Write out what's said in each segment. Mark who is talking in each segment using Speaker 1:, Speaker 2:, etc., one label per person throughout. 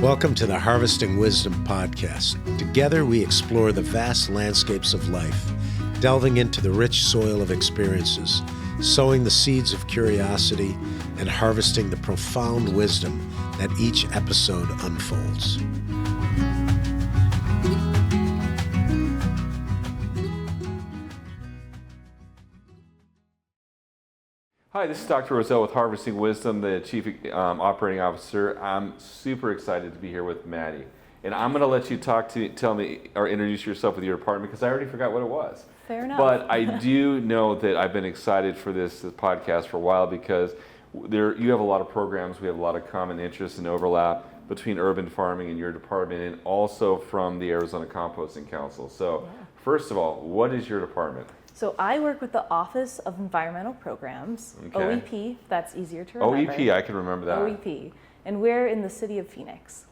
Speaker 1: Welcome to the Harvesting Wisdom podcast. Together we explore the vast landscapes of life, delving into the rich soil of experiences, sowing the seeds of curiosity, and harvesting the profound wisdom that each episode unfolds.
Speaker 2: Hi, this is Dr. Roselle with Harvesting Wisdom, the Chief Operating Officer. I'm super excited to be here with Maddie. And I'm going to let you tell me or introduce yourself with your department because I already forgot what it was.
Speaker 3: Fair enough.
Speaker 2: But I do know that I've been excited for this podcast for a while because you have a lot of programs, we have a lot of common interests and overlap between urban farming and your department, and also from the Arizona Composting Council. So first of all, what is your department?
Speaker 3: So I work with the Office of Environmental Programs, OEP, that's easier to remember.
Speaker 2: OEP, I can remember that.
Speaker 3: OEP, and we're in the city of Phoenix.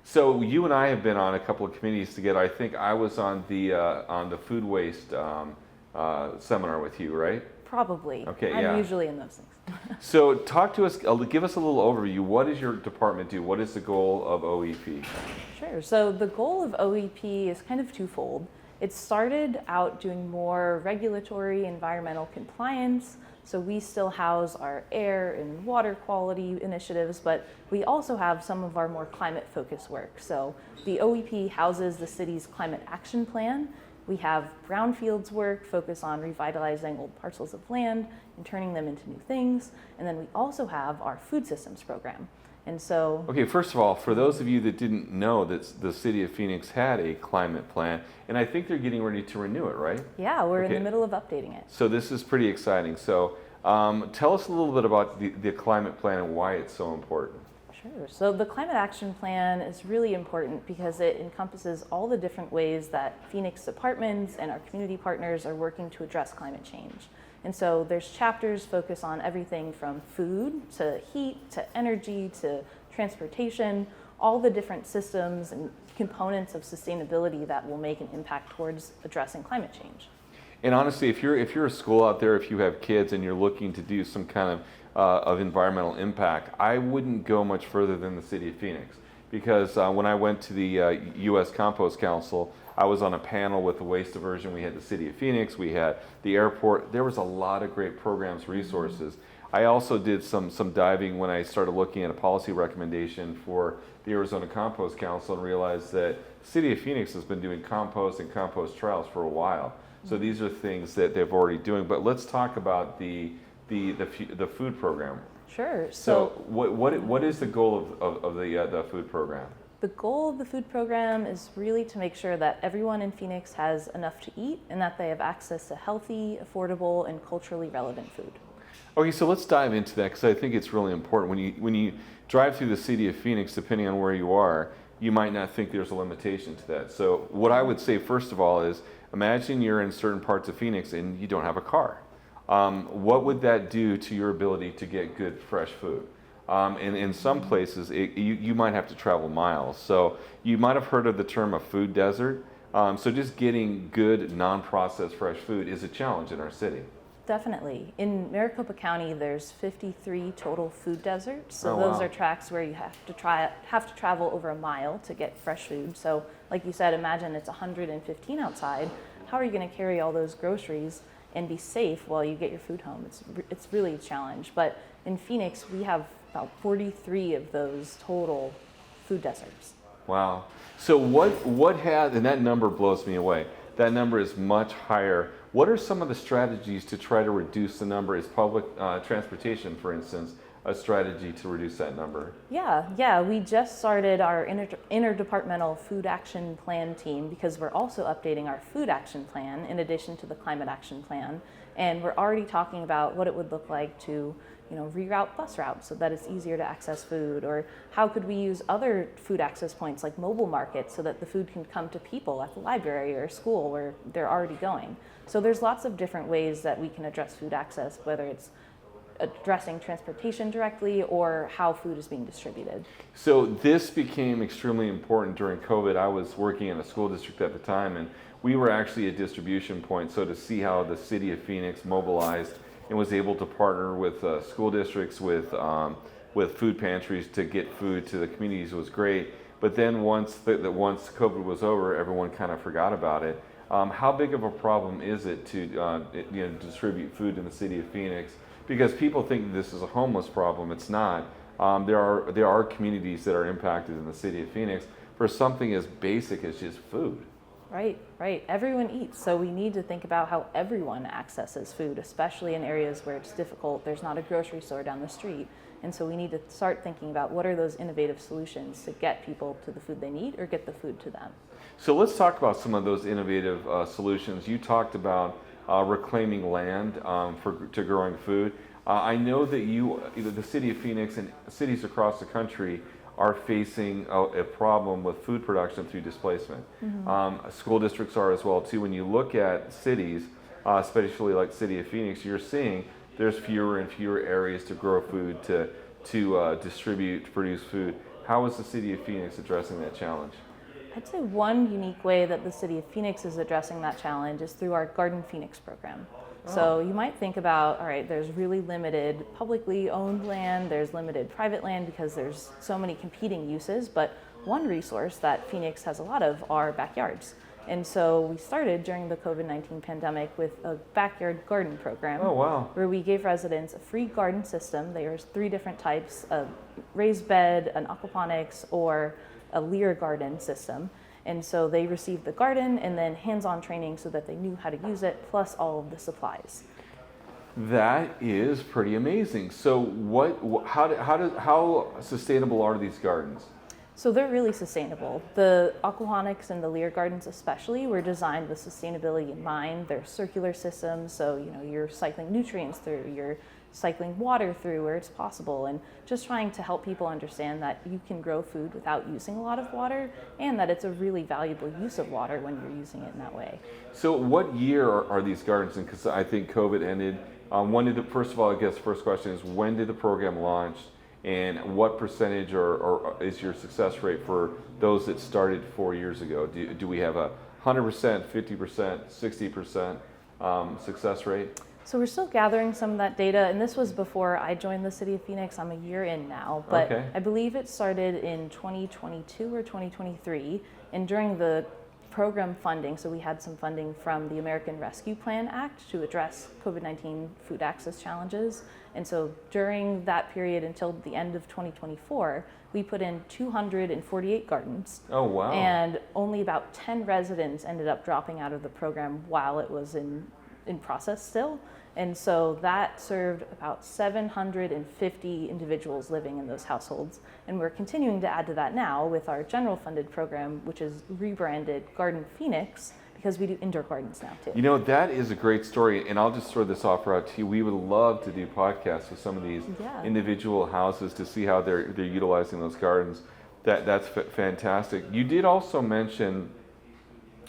Speaker 2: So you and I have been on a couple of committees together. I think I was on the food waste seminar with you, right?
Speaker 3: Probably.
Speaker 2: Okay,
Speaker 3: I'm usually in those things.
Speaker 2: So talk to us, give us a little overview. What does your department do? What is the goal of OEP?
Speaker 3: Sure, so the goal of OEP is kind of twofold. It started out doing more regulatory environmental compliance, so we still house our air and water quality initiatives, but we also have some of our more climate-focused work. So the OEP houses the city's climate action plan. We have brownfields work, focus on revitalizing old parcels of land and turning them into new things. And then we also have our food systems program. And so...
Speaker 2: Okay, first of all, for those of you that didn't know that the city of Phoenix had a climate plan, and I think they're getting ready to renew it, right?
Speaker 3: Yeah, we're in the middle of updating it.
Speaker 2: So this is pretty exciting. So tell us a little bit about the climate plan and why it's so important.
Speaker 3: Sure. So the climate action plan is really important because it encompasses all the different ways that Phoenix departments and our community partners are working to address climate change. And so there's chapters focused on everything from food to heat to energy to transportation, all the different systems and components of sustainability that will make an impact towards addressing climate change.
Speaker 2: And honestly, if you're a school out there, if you have kids and you're looking to do some kind of environmental impact, I wouldn't go much further than the city of Phoenix. Because when I went to the U.S. Compost Council, I was on a panel with the waste diversion. We had the city of Phoenix, we had the airport. There was a lot of great programs, resources. I also did some diving when I started looking at a policy recommendation for the Arizona Compost Council and realized that the city of Phoenix has been doing compost and compost trials for a while. So these are things that they've already doing. But let's talk about the food program.
Speaker 3: Sure.
Speaker 2: So what is the goal of the food program?
Speaker 3: The goal of the food program is really to make sure that everyone in Phoenix has enough to eat and that they have access to healthy, affordable, and culturally relevant food.
Speaker 2: Okay, so let's dive into that because I think it's really important. When you drive through the city of Phoenix, depending on where you are, you might not think there's a limitation to that. So what I would say first of all is imagine you're in certain parts of Phoenix and you don't have a car. What would that do to your ability to get good, fresh food? And in some places, you might have to travel miles. So you might have heard of the term a food desert. So just getting good, non-processed fresh food is a challenge in our city.
Speaker 3: Definitely. In Maricopa County, there's 53 total food deserts. So
Speaker 2: those
Speaker 3: are tracts where you have to travel over a mile to get fresh food. So like you said, imagine it's 115 outside. How are you going to carry all those groceries and be safe while you get your food home? It's really a challenge. But in Phoenix, we have about 43 of those total food deserts.
Speaker 2: Wow. So what has, and that number blows me away. That number is much higher. What are some of the strategies to try to reduce the number? Is public transportation, for instance, a strategy to reduce that number?
Speaker 3: Yeah. We just started our interdepartmental food action plan team because we're also updating our food action plan in addition to the climate action plan. And we're already talking about what it would look like to reroute bus routes so that it's easier to access food, or how could we use other food access points like mobile markets so that the food can come to people at the library or school where they're already going. So there's lots of different ways that we can address food access, whether it's addressing transportation directly or how food is being distributed.
Speaker 2: So this became extremely important during COVID. I was working in a school district at the time, and we were actually a distribution point. So to see how the city of Phoenix mobilized and was able to partner with school districts, with with food pantries to get food to the communities was great. But then once COVID was over, everyone kind of forgot about it. How big of a problem is it to distribute food in the city of Phoenix? Because people think this is a homeless problem. It's not. There are communities that are impacted in the city of Phoenix for something as basic as just food.
Speaker 3: Right. Everyone eats, so we need to think about how everyone accesses food, especially in areas where it's difficult. There's not a grocery store down the street. And so we need to start thinking about what are those innovative solutions to get people to the food they need or get the food to them.
Speaker 2: So let's talk about some of those innovative solutions. You talked about reclaiming land to growing food. I know that the city of Phoenix and cities across the country are facing a problem with food production through displacement. School districts are as well too. When you look at cities, especially like the city of Phoenix, you're seeing there's fewer and fewer areas to grow food, to distribute, to produce food. How is the city of Phoenix addressing that challenge?
Speaker 3: I'd say one unique way that the city of Phoenix is addressing that challenge is through our Garden Phoenix program. So you might think about, all right, there's really limited publicly owned land, there's limited private land because there's so many competing uses, but one resource that Phoenix has a lot of are backyards. And so we started during the COVID-19 pandemic with a backyard garden program.
Speaker 2: Oh, wow.
Speaker 3: Where we gave residents a free garden system. There's 3 different types: a raised bed, an aquaponics, or a Lear garden system. And so they received the garden and then hands-on training so that they knew how to use it, plus all of the supplies.
Speaker 2: That is pretty amazing. So how sustainable are these gardens?
Speaker 3: So they're really sustainable. The aquaponics and the Lear gardens especially were designed with sustainability in mind. They're circular systems, so you're cycling nutrients through, you're cycling water through where it's possible, and just trying to help people understand that you can grow food without using a lot of water, and that it's a really valuable use of water when you're using it in that way.
Speaker 2: So what year are these gardens in? Because I think COVID ended. First of all, I guess first question is, when did the program launch, and what percentage or is your success rate for those that started 4 years ago? Do we have a 100%, 50%, 60% success rate?
Speaker 3: So we're still gathering some of that data, and this was before I joined the city of Phoenix. I'm a year in now, but
Speaker 2: okay.
Speaker 3: I believe it started in 2022 or 2023, and during the program funding, so we had some funding from the American Rescue Plan Act to address COVID-19 food access challenges, and so during that period until the end of 2024, we put in 248 gardens.
Speaker 2: Oh, wow.
Speaker 3: And only about 10 residents ended up dropping out of the program while it was in process still. And so that served about 750 individuals living in those households. And we're continuing to add to that now with our general funded program, which is rebranded Garden Phoenix, because we do indoor gardens now too.
Speaker 2: That is a great story, and I'll just throw this offer out to you. We would love to do podcasts with some of these individual houses to see how they're utilizing those gardens. That's fantastic. You did also mention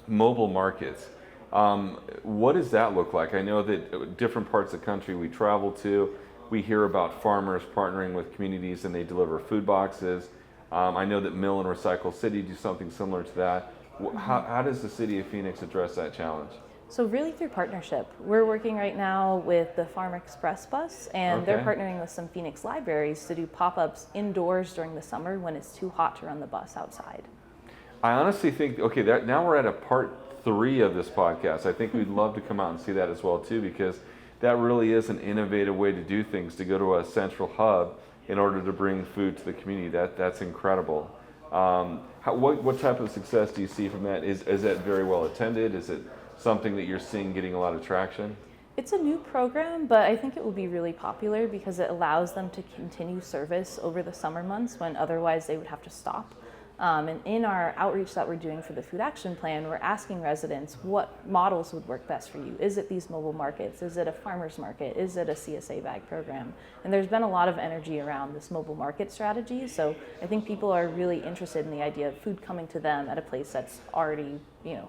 Speaker 2: mobile markets. What does that look like? I know that different parts of the country we travel to, we hear about farmers partnering with communities and they deliver food boxes. I know that Mill and Recycle City do something similar to that. How does the city of Phoenix address that challenge?
Speaker 3: So really through partnership. We're working right now with the Farm Express bus, and they're partnering with some Phoenix libraries to do pop-ups indoors during the summer when it's too hot to run the bus outside.
Speaker 2: I honestly think, now we're at a part 3 of this podcast. I think we'd love to come out and see that as well too, because that really is an innovative way to do things, to go to a central hub in order to bring food to the community. That's incredible. What type of success do you see from that? Is that very well attended? Is it something that you're seeing getting a lot of traction?
Speaker 3: It's a new program, but I think it will be really popular because it allows them to continue service over the summer months when otherwise they would have to stop. And in our outreach that we're doing for the Food Action Plan, we're asking residents what models would work best for you. Is it these mobile markets? Is it a farmer's market? Is it a CSA bag program? And there's been a lot of energy around this mobile market strategy. So I think people are really interested in the idea of food coming to them at a place that's already,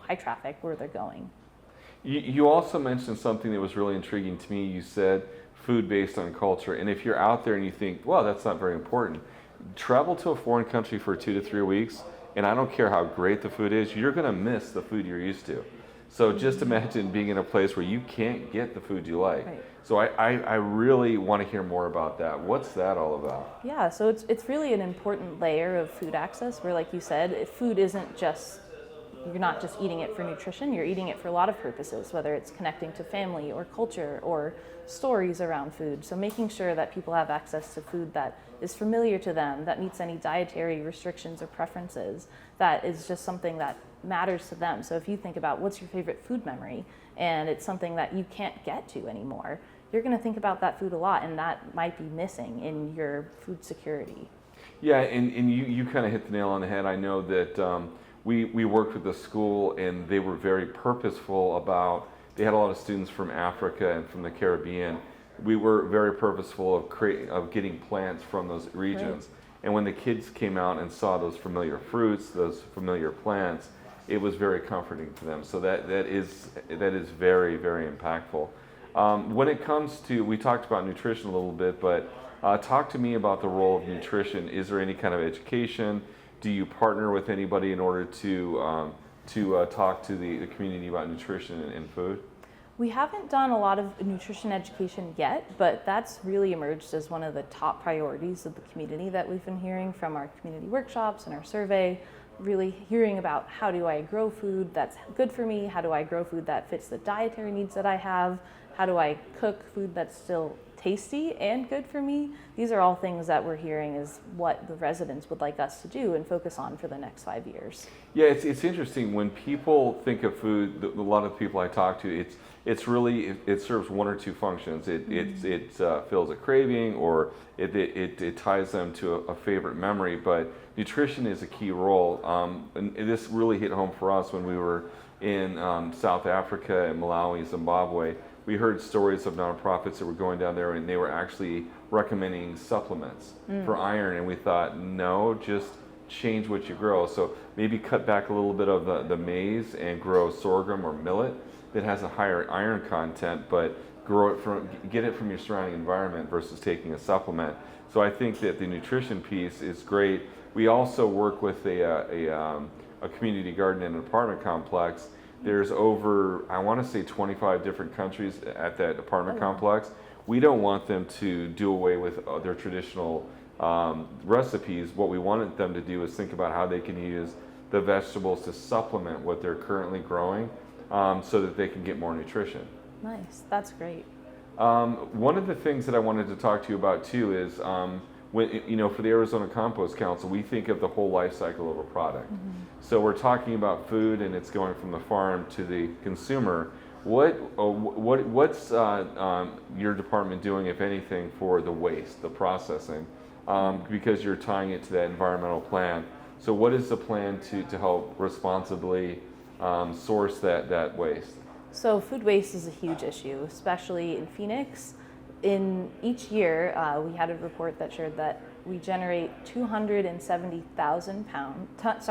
Speaker 3: high traffic where they're going.
Speaker 2: You also mentioned something that was really intriguing to me. You said food based on culture. And if you're out there and you think, well, that's not very important, travel to a foreign country for 2 to 3 weeks, and I don't care how great the food is, you're going to miss the food you're used to. So just imagine being in a place where you can't get the food you like.
Speaker 3: Right.
Speaker 2: So I really want to hear more about that. What's that all about?
Speaker 3: Yeah, so it's really an important layer of food access where, like you said, food isn't just, you're not just eating it for nutrition, you're eating it for a lot of purposes, whether it's connecting to family or culture or stories around food. So making sure that people have access to food that is familiar to them, that meets any dietary restrictions or preferences, that is just something that matters to them. So if you think about what's your favorite food memory and it's something that you can't get to anymore, you're going to think about that food a lot, and that might be missing in your food security.
Speaker 2: Yeah, and you kind of hit the nail on the head. I know that we worked with the school, and they were very purposeful about, they had a lot of students from Africa and from the Caribbean. We were very purposeful of getting plants from those regions. Right. And when the kids came out and saw those familiar fruits, those familiar plants, it was very comforting to them. So that is very, very impactful. When it comes to, we talked about nutrition a little bit, but talk to me about the role of nutrition. Is there any kind of education? Do you partner with anybody in order to talk to the community about nutrition and food?
Speaker 3: We haven't done a lot of nutrition education yet, but that's really emerged as one of the top priorities of the community that we've been hearing from our community workshops and our survey, really hearing about how do I grow food that's good for me, how do I grow food that fits the dietary needs that I have, how do I cook food that's still tasty and good for me. These are all things that we're hearing is what the residents would like us to do and focus on for the next 5 years.
Speaker 2: Yeah, it's interesting when people think of food. A lot of people I talk to, it's really, it serves one or two functions. It fills a craving, or it ties them to a favorite memory. But nutrition is a key role. And this really hit home for us when we were in South Africa and Malawi, Zimbabwe. We heard stories of nonprofits that were going down there, and they were actually recommending supplements for iron. And we thought, no, just change what you grow. So maybe cut back a little bit of the maize and grow sorghum or millet that has a higher iron content, but get it from your surrounding environment versus taking a supplement. So I think that the nutrition piece is great. We also work with a community garden in an apartment complex. There's over, I want to say 25 different countries at that apartment complex. We don't want them to do away with their traditional recipes. What we wanted them to do is think about how they can use the vegetables to supplement what they're currently growing, so that they can get more nutrition.
Speaker 3: Nice, that's great.
Speaker 2: One of the things that I wanted to talk to you about too is, for the Arizona Compost Council, we think of the whole life cycle of a product. So we're talking about food, and it's going from the farm to the consumer. What's your department doing, if anything, for the waste, the processing? Because you're tying it to that environmental plan. So what is the plan to help responsibly source that waste?
Speaker 3: So food waste is a huge issue, especially in Phoenix. In each year, we had a report that showed that we generate 270,000 tons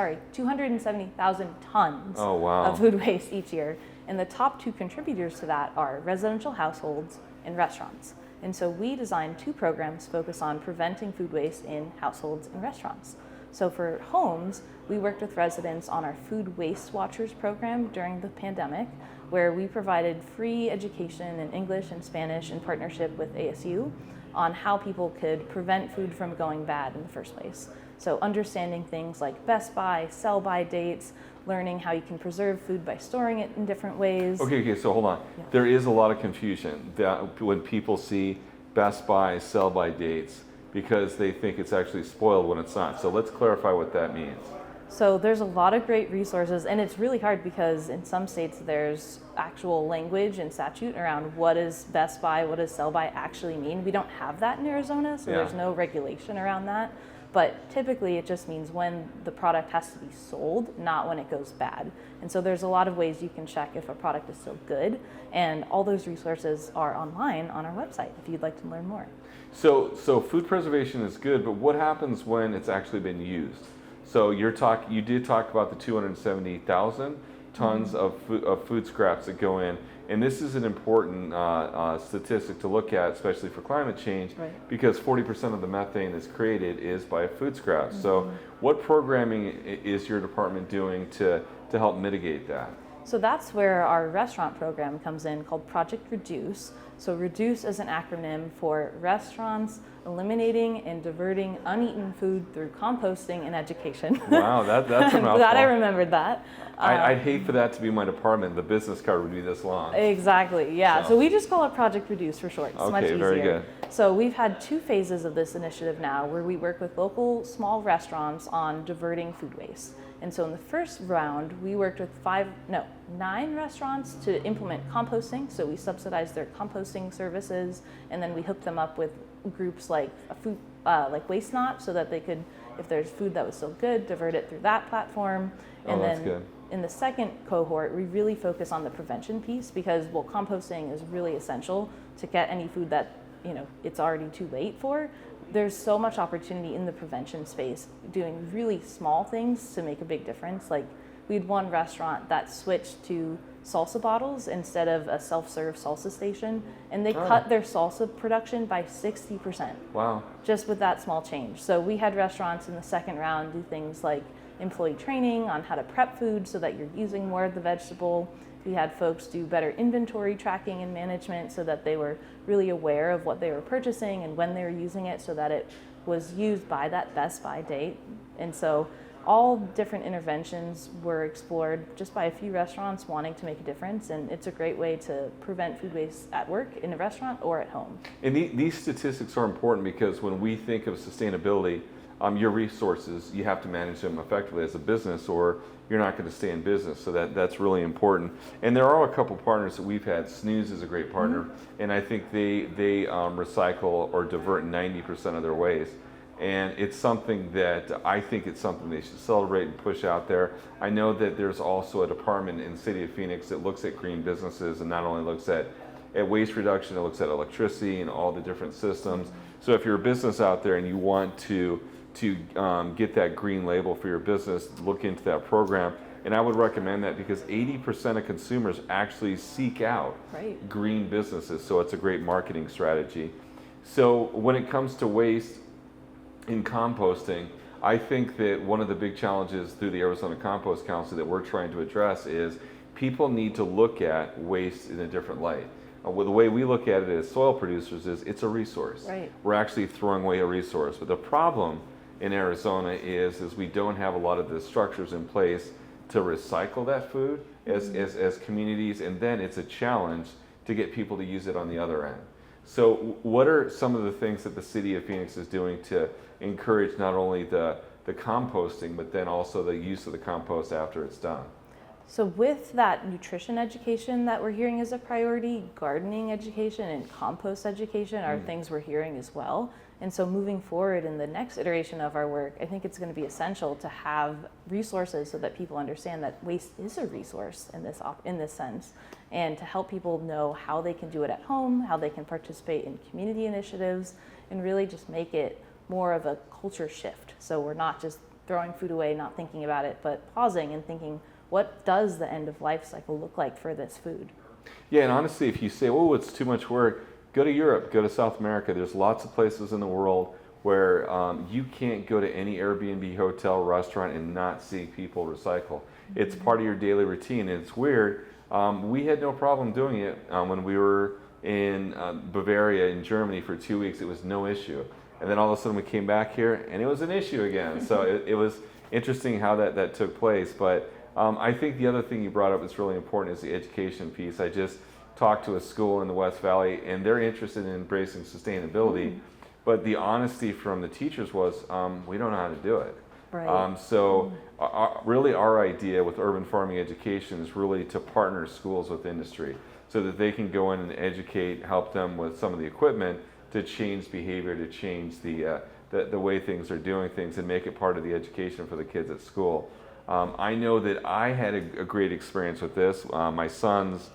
Speaker 3: of food waste each year. And the top two contributors to that are residential households and restaurants. And so we designed two programs focused on preventing food waste in households and restaurants. So for homes, we worked with residents on our Food Waste Watchers program during the pandemic, where we provided free education in English and Spanish in partnership with ASU on how people could prevent food from going bad in the first place. So understanding things like best by, sell by dates, learning how you can preserve food by storing it in different ways.
Speaker 2: Okay, so hold on. Yeah. There is a lot of confusion that when people see best by, sell by dates, because they think it's actually spoiled when it's not. So let's clarify what that means.
Speaker 3: So there's a lot of great resources, and it's really hard because in some states there's actual language and statute around what does best by, what does sell by actually mean. We don't have that in Arizona, so there's no regulation around that. But typically it just means when the product has to be sold, not when it goes bad. And so there's a lot of ways you can check if a product is still good, and all those resources are online on our website if you'd like to learn more.
Speaker 2: So food preservation is good, but what happens when it's actually been used? So you did talk about the 270,000 tons of food scraps that go in, and this is an important statistic to look at, especially for climate change, because 40% of the methane that's created is by food scraps. So what programming is your department doing to help mitigate that?
Speaker 3: So that's where our restaurant program comes in, called Project Reduce. So Reduce is an acronym for Restaurants Eliminating and Diverting Uneaten Food Through Composting and Education.
Speaker 2: Wow, that's a mouthful.
Speaker 3: Glad I remembered that.
Speaker 2: I'd hate for that to be my department. The business card would be this long.
Speaker 3: Exactly, yeah. So we just call it Project Reduce for short. It's much easier.
Speaker 2: Very good.
Speaker 3: So we've had 2 phases of this initiative now, where we work with local small restaurants on diverting food waste. And so in the first round, we worked with 9 restaurants to implement composting. So we subsidized their composting services, and then we hooked them up with groups like like Waste Not, so that they could, if there's food that was still good, divert it through that platform. And
Speaker 2: that's
Speaker 3: then
Speaker 2: good.
Speaker 3: in the second cohort, we really focus on the prevention piece, because composting is really essential to get any food that it's already too late for. There's so much opportunity in the prevention space, doing really small things to make a big difference. Like, we had one restaurant that switched to salsa bottles instead of a self-serve salsa station, and they cut their salsa production by 60%.
Speaker 2: Wow.
Speaker 3: Just with that small change. So we had restaurants in the second round do things like employee training on how to prep food so that you're using more of the vegetable. We had folks do better inventory tracking and management, so that they were really aware of what they were purchasing and when they were using it, so that it was used by that best by date. And so all different interventions were explored just by a few restaurants wanting to make a difference, and it's a great way to prevent food waste at work, in a restaurant, or at home.
Speaker 2: And these statistics are important, because when we think of sustainability, your resources, you have to manage them effectively as a business, or you're not going to stay in business. So that's really important. And there are a couple partners that we've had. Snooze is a great partner, and I think they recycle or divert 90% of their waste. And it's something that I think it's something they should celebrate and push out there. I know that there's also a department in the city of Phoenix that looks at green businesses, and not only looks at waste reduction, it looks at electricity and all the different systems. So if you're a business out there and you want to get that green label for your business, look into that program. And I would recommend that, because 80% of consumers actually seek out green businesses. So it's a great marketing strategy. So when it comes to waste in composting, I think that one of the big challenges through the Arizona Compost Council that we're trying to address is people need to look at waste in a different light. Well, the way we look at it as soil producers is it's a resource.
Speaker 3: Right.
Speaker 2: We're actually throwing away a resource. But the problem in Arizona is we don't have a lot of the structures in place to recycle that food as communities, and then it's a challenge to get people to use it on the other end. So what are some of the things that the city of Phoenix is doing to encourage not only the composting, but then also the use of the compost after it's done?
Speaker 3: So with that nutrition education that we're hearing is a priority, gardening education and compost education are things we're hearing as well. And so moving forward in the next iteration of our work, I think it's going to be essential to have resources so that people understand that waste is a resource in this sense, and to help people know how they can do it at home, how they can participate in community initiatives, and really just make it more of a culture shift. So we're not just throwing food away, not thinking about it, but pausing and thinking, what does the end of life cycle look like for this food?
Speaker 2: Yeah, and honestly, if you say, oh, it's too much work, go to Europe, go to South America. There's lots of places in the world where you can't go to any Airbnb, hotel, restaurant and not see people recycle. It's part of your daily routine, and it's weird. We had no problem doing it when we were in Bavaria in Germany for 2 weeks. It was no issue. And then all of a sudden we came back here and it was an issue again. So it was interesting how that took place. But I think the other thing you brought up that's really important is the education piece. I just talked to a school in the West Valley, and they're interested in embracing sustainability, but the honesty from the teachers was, we don't know how to do it.
Speaker 3: Right.
Speaker 2: Really our idea with urban farming education is really to partner schools with industry so that they can go in and educate, help them with some of the equipment to change behavior, to change the way things are doing things, and make it part of the education for the kids at school. I know that I had a great experience with this. My son's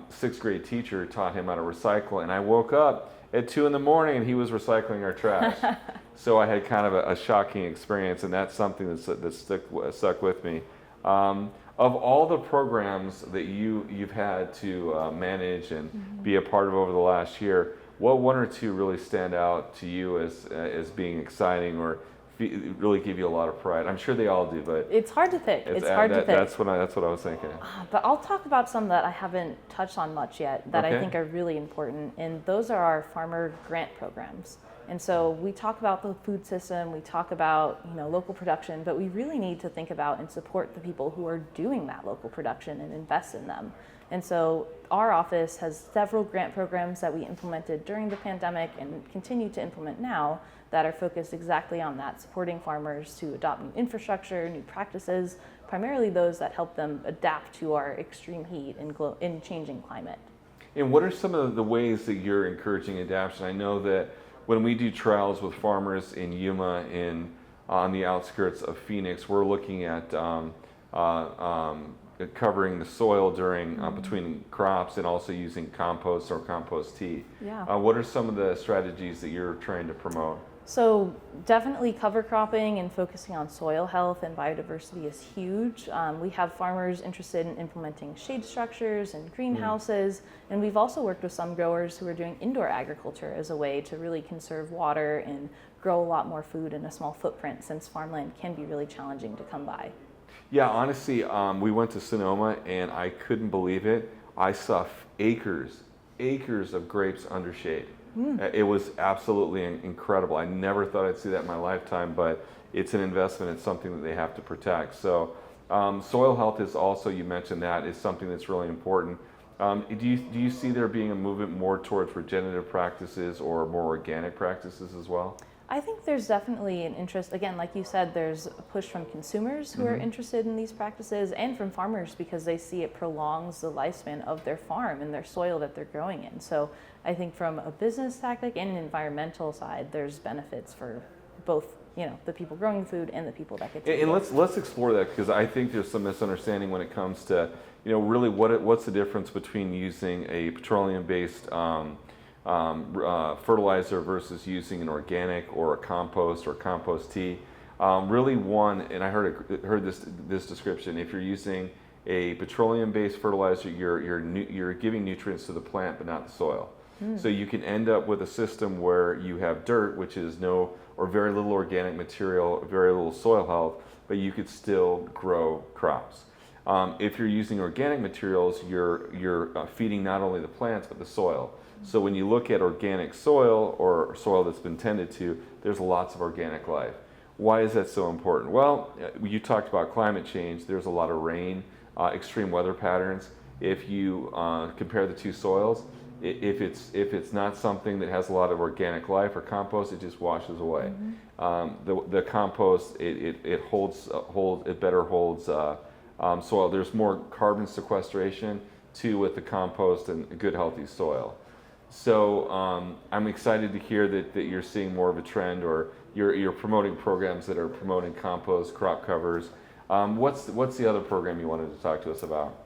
Speaker 2: sixth grade teacher taught him how to recycle, and I woke up at 2 a.m. and he was recycling our trash. So I had kind of a shocking experience, and that's something that stuck with me. Of all the programs that you've had to manage and be a part of over the last year, what one or two really stand out to you as being exciting or really give you a lot of pride? I'm sure they all do, but
Speaker 3: It's hard to pick. It's hard to pick.
Speaker 2: That's what I was thinking.
Speaker 3: But I'll talk about some that I haven't touched on much yet that I
Speaker 2: Okay.
Speaker 3: think are really important, and those are our farmer grant programs. And so we talk about the food system, we talk about local production, but we really need to think about and support the people who are doing that local production and invest in them. And so our office has several grant programs that we implemented during the pandemic and continue to implement now that are focused exactly on that, supporting farmers to adopt new infrastructure, new practices, primarily those that help them adapt to our extreme heat and changing climate.
Speaker 2: And what are some of the ways that you're encouraging adaptation? I know that when we do trials with farmers in Yuma on the outskirts of Phoenix, we're looking at covering the soil during between crops and also using compost or compost tea.
Speaker 3: Yeah.
Speaker 2: What are some of the strategies that you're trying to promote?
Speaker 3: So definitely cover cropping and focusing on soil health and biodiversity is huge. We have farmers interested in implementing shade structures and greenhouses, and we've also worked with some growers who are doing indoor agriculture as a way to really conserve water and grow a lot more food in a small footprint, since farmland can be really challenging to come by.
Speaker 2: Yeah, honestly, we went to Sonoma and I couldn't believe it. I saw acres of grapes under shade. It was absolutely incredible. I never thought I'd see that in my lifetime, but it's an investment. It's something that they have to protect. So soil health is also, you mentioned that, is something that's really important. Do you see there being a movement more towards regenerative practices or more organic practices as well?
Speaker 3: I think there's definitely an interest. Again, like you said, there's a push from consumers who are interested in these practices and from farmers because they see it prolongs the lifespan of their farm and their soil that they're growing in. So I think from a business tactic and an environmental side, there's benefits for both, the people growing food and the people that get to eat
Speaker 2: And
Speaker 3: it.
Speaker 2: let's explore that, because I think there's some misunderstanding when it comes to, really what's the difference between using a petroleum-based fertilizer versus using an organic or a compost or compost tea. Really one, and I heard this description, if you're using a petroleum-based fertilizer, you're giving nutrients to the plant but not the soil. So you can end up with a system where you have dirt, which is no or very little organic material, very little soil health, but you could still grow crops. If you're using organic materials, you're feeding not only the plants but the soil. So when you look at organic soil or soil that's been tended to, there's lots of organic life. Why is that so important? Well, you talked about climate change. There's a lot of rain, extreme weather patterns. If you compare the two soils, if it's not something that has a lot of organic life or compost, it just washes away. The compost it better holds soil. There's more carbon sequestration too with the compost and good healthy soil. So I'm excited to hear that you're seeing more of a trend, or you're promoting programs that are promoting compost, crop covers. What's the other program you wanted to talk to us about?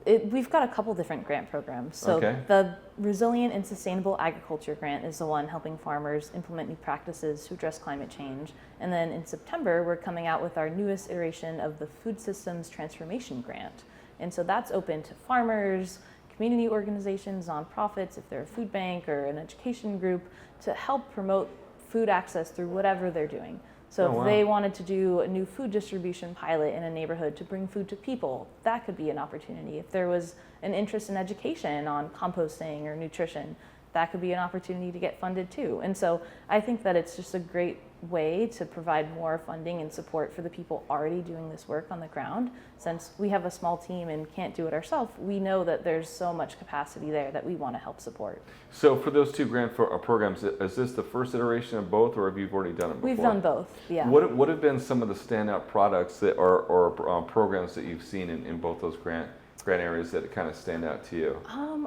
Speaker 3: We've got a couple different grant programs. So
Speaker 2: Okay.
Speaker 3: The Resilient and Sustainable Agriculture Grant is the one helping farmers implement new practices to address climate change. And then in September, we're coming out with our newest iteration of the Food Systems Transformation Grant. And so that's open to farmers, community organizations, nonprofits, if they're a food bank or an education group, to help promote food access through whatever they're doing. So if they wanted to do a new food distribution pilot in a neighborhood to bring food to people, that could be an opportunity. If there was an interest in education on composting or nutrition, that could be an opportunity to get funded too. And so I think that it's just a great way to provide more funding and support for the people already doing this work on the ground. Since we have a small team and can't do it ourselves, we know that there's so much capacity there that we want to help support.
Speaker 2: So for those two grant programs, is this the first iteration of both, or have you already done it before?
Speaker 3: We've done both, yeah.
Speaker 2: What have been some of the standout products that or programs that you've seen in both those grant areas that kind of stand out to you?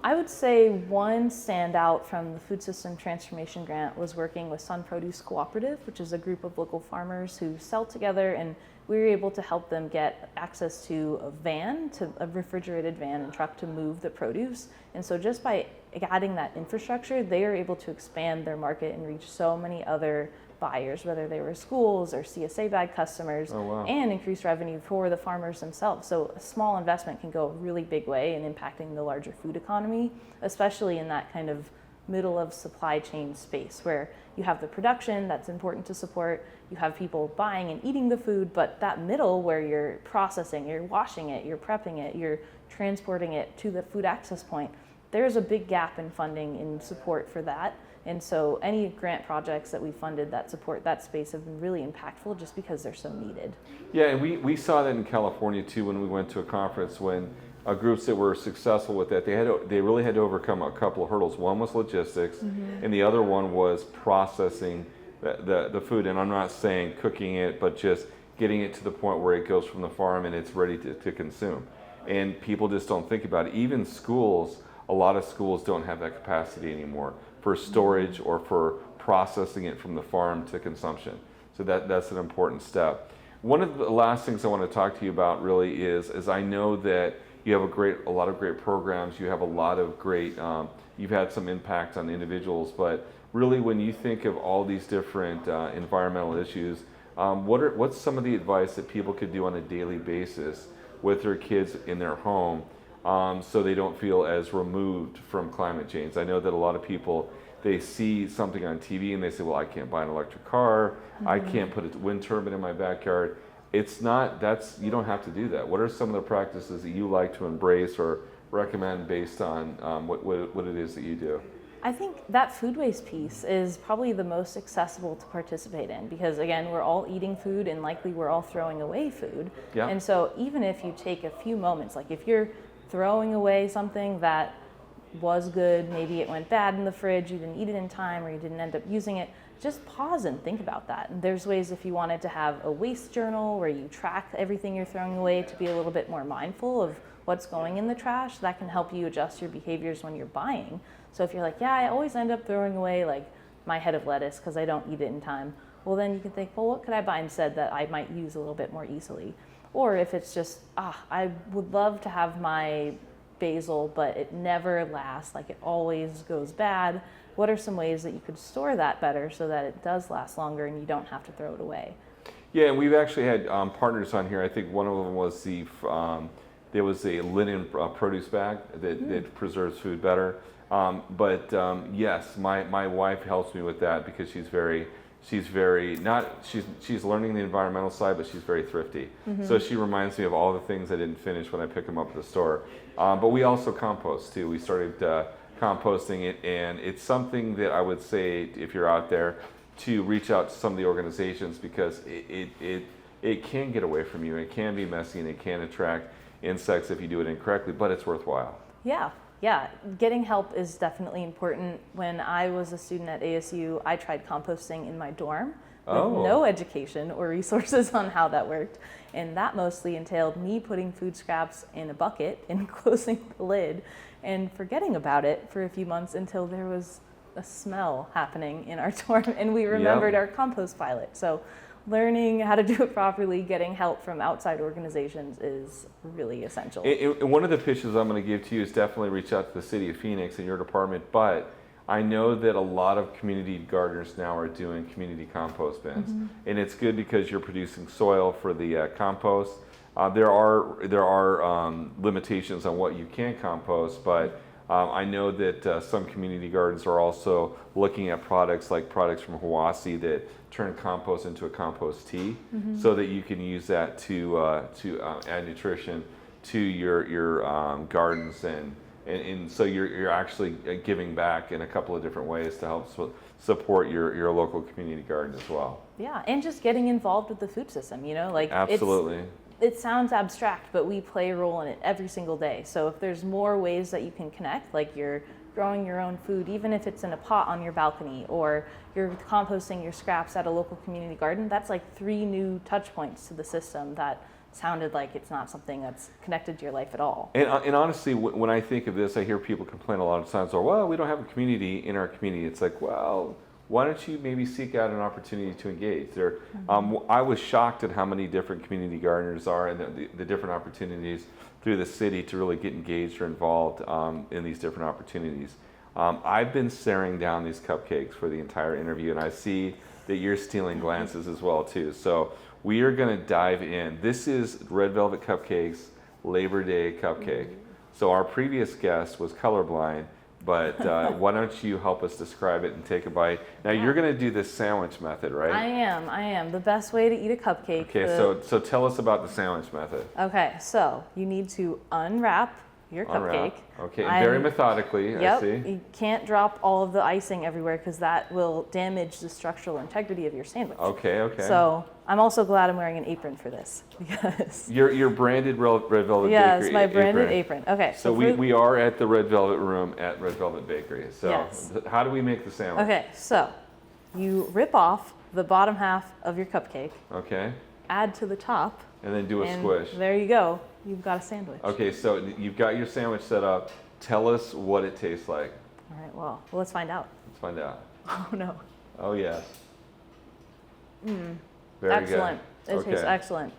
Speaker 3: I would say one standout from the Food System Transformation Grant was working with Sun Produce Cooperative, which is a group of local farmers who sell together, and we were able to help them get access to a refrigerated van and truck to move the produce. And so just by adding that infrastructure, they are able to expand their market and reach so many other buyers, whether they were schools or CSA bag customers, and increase revenue for the farmers themselves. So a small investment can go a really big way in impacting the larger food economy, especially in that kind of middle of supply chain space where you have the production that's important to support, you have people buying and eating the food, but that middle where you're processing, you're washing it, you're prepping it, you're transporting it to the food access point, there's a big gap in funding and support for that. And so any grant projects that we funded that support that space have been really impactful just because they're so needed.
Speaker 2: Yeah, and we saw that in California too when we went to a conference when groups that were successful with that, they really had to overcome a couple of hurdles. One was logistics, and the other one was processing the food. And I'm not saying cooking it, but just getting it to the point where it goes from the farm and it's ready to consume. And people just don't think about it. Even schools, a lot of schools don't have that capacity anymore for storage or for processing it from the farm to consumption. So that's an important step. One of the last things I want to talk to you about really is I know that you have a lot of great programs. You have a lot of great, you've had some impact on individuals, but really when you think of all these different environmental issues, what's some of the advice that people could do on a daily basis with their kids in their home so they don't feel as removed from climate change? I know that a lot of people, they see something on TV and they say, well, I can't buy an electric car, I can't put a wind turbine in my backyard. It's not, you don't have to do that. What are some of the practices that you like to embrace or recommend based on what it is that you do?
Speaker 3: I think that food waste piece is probably the most accessible to participate in because, again, we're all eating food and likely we're all throwing away food.
Speaker 2: Yeah.
Speaker 3: And so even if you take a few moments, like if you're throwing away something that was good, maybe it went bad in the fridge, you didn't eat it in time or you didn't end up using it, just pause and think about that. And there's ways if you wanted to have a waste journal where you track everything you're throwing away to be a little bit more mindful of what's going in the trash, that can help you adjust your behaviors when you're buying. So if you're like, yeah, I always end up throwing away like my head of lettuce because I don't eat it in time, well then you can think, well, what could I buy instead that I might use a little bit more easily? Or if it's just, I would love to have my basil, but it never lasts, like it always goes bad. What are some ways that you could store that better so that it does last longer and you don't have to throw it away?
Speaker 2: Yeah, and we've actually had partners on here. I think one of them was there was a linen produce bag that preserves food better. Yes, my wife helps me with that because she's learning the environmental side, but she's very thrifty. So she reminds me of all the things I didn't finish when I pick them up at the store. But we also compost too. We started composting it, and it's something that I would say if you're out there to reach out to some of the organizations because it can get away from you. It can be messy and it can attract insects if you do it incorrectly, but it's worthwhile.
Speaker 3: Yeah, getting help is definitely important. When I was a student at ASU, I tried composting in my dorm with no education or resources on how that worked. And that mostly entailed me putting food scraps in a bucket and closing the lid and forgetting about it for a few months until there was a smell happening in our dorm and we remembered our compost pilot. So learning how to do it properly, getting help from outside organizations is really essential.
Speaker 2: And one of the pitches I'm going to give to you is definitely reach out to the city of Phoenix and your department, but I know that a lot of community gardeners now are doing community compost bins, and it's good because you're producing soil for the compost. There are limitations on what you can compost, but I know that some community gardens are also looking at products from Hawassi that turn compost into a compost tea, so that you can use that to add nutrition to your gardens, and so you're actually giving back in a couple of different ways to help support your local community garden as well.
Speaker 3: Yeah, and just getting involved with the food system,
Speaker 2: Absolutely.
Speaker 3: It sounds abstract, but we play a role in it every single day. So if there's more ways that you can connect, like you're growing your own food, even if it's in a pot on your balcony, or you're composting your scraps at a local community garden, that's like 3 new touch points to the system that sounded like it's not something that's connected to your life at all.
Speaker 2: And honestly, when I think of this, I hear people complain a lot of times, well, we don't have a community in our community. It's like, well, why don't you maybe seek out an opportunity to engage? I was shocked at how many different community gardeners are and the different opportunities through the city to really get engaged or involved in these different opportunities. I've been staring down these cupcakes for the entire interview, and I see that you're stealing glances as well too. So we are going to dive in. This is Red Velvet Cupcakes Labor Day Cupcake. So our previous guest was colorblind. but why don't you help us describe it and take a bite? Now you're going to do this sandwich method, right?
Speaker 3: I am. The best way to eat a cupcake.
Speaker 2: Okay, so tell us about the sandwich method.
Speaker 3: Okay, so you need to unwrap your cupcake.
Speaker 2: Okay, very methodically,
Speaker 3: Yep,
Speaker 2: I see.
Speaker 3: you can't drop all of the icing everywhere because that will damage the structural integrity of your sandwich.
Speaker 2: Okay.
Speaker 3: So I'm also glad I'm wearing an apron for this because
Speaker 2: Your branded Red Velvet
Speaker 3: yeah,
Speaker 2: Bakery
Speaker 3: it's my branded apron. Okay,
Speaker 2: So we are at the Red Velvet Room at Red Velvet Bakery. So
Speaker 3: Yes.
Speaker 2: How do we make the sandwich?
Speaker 3: Okay, so you rip off the bottom half of your cupcake,
Speaker 2: Okay.
Speaker 3: add to the top,
Speaker 2: And then do a
Speaker 3: and
Speaker 2: squish.
Speaker 3: there you go. You've got a sandwich.
Speaker 2: Okay, so you've got your sandwich set up. Tell us what it tastes like.
Speaker 3: All right, well, let's find out.
Speaker 2: Let's find out.
Speaker 3: Oh no.
Speaker 2: Oh yes. Very
Speaker 3: Excellent.
Speaker 2: good.
Speaker 3: It tastes excellent.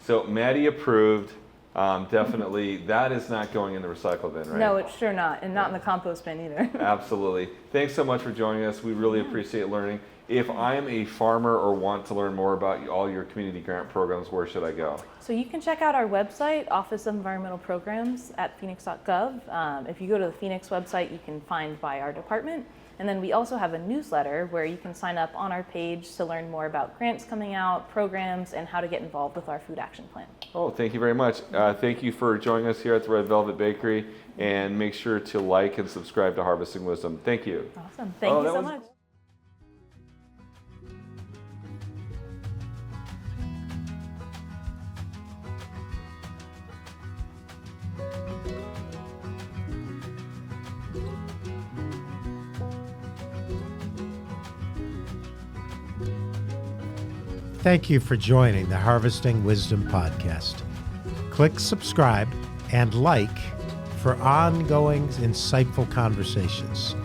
Speaker 2: So Maddie approved. Definitely, that is not going in the recycle bin, right?
Speaker 3: No, it's sure not, and not in the compost bin either.
Speaker 2: Absolutely. Thanks so much for joining us. We really appreciate learning. If I'm a farmer or want to learn more about all your community grant programs, where should I go?
Speaker 3: So you can check out our website, Office of Environmental Programs at phoenix.gov. If you go to the Phoenix website, you can find by our department. And then we also have a newsletter where you can sign up on our page to learn more about grants coming out, programs, and how to get involved with our food action plan.
Speaker 2: Oh, thank you very much. Thank you for joining us here at the Red Velvet Bakery, and make sure to like and subscribe to Harvesting Wisdom. Thank you.
Speaker 3: Awesome. Thank you so much.
Speaker 1: Thank you for joining the Harvesting Wisdom podcast. Click subscribe and like for ongoing insightful conversations.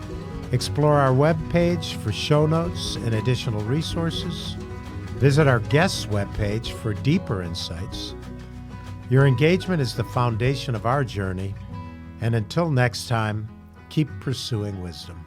Speaker 1: Explore our webpage for show notes and additional resources. Visit our guests' webpage for deeper insights. Your engagement is the foundation of our journey, and until next time, keep pursuing wisdom.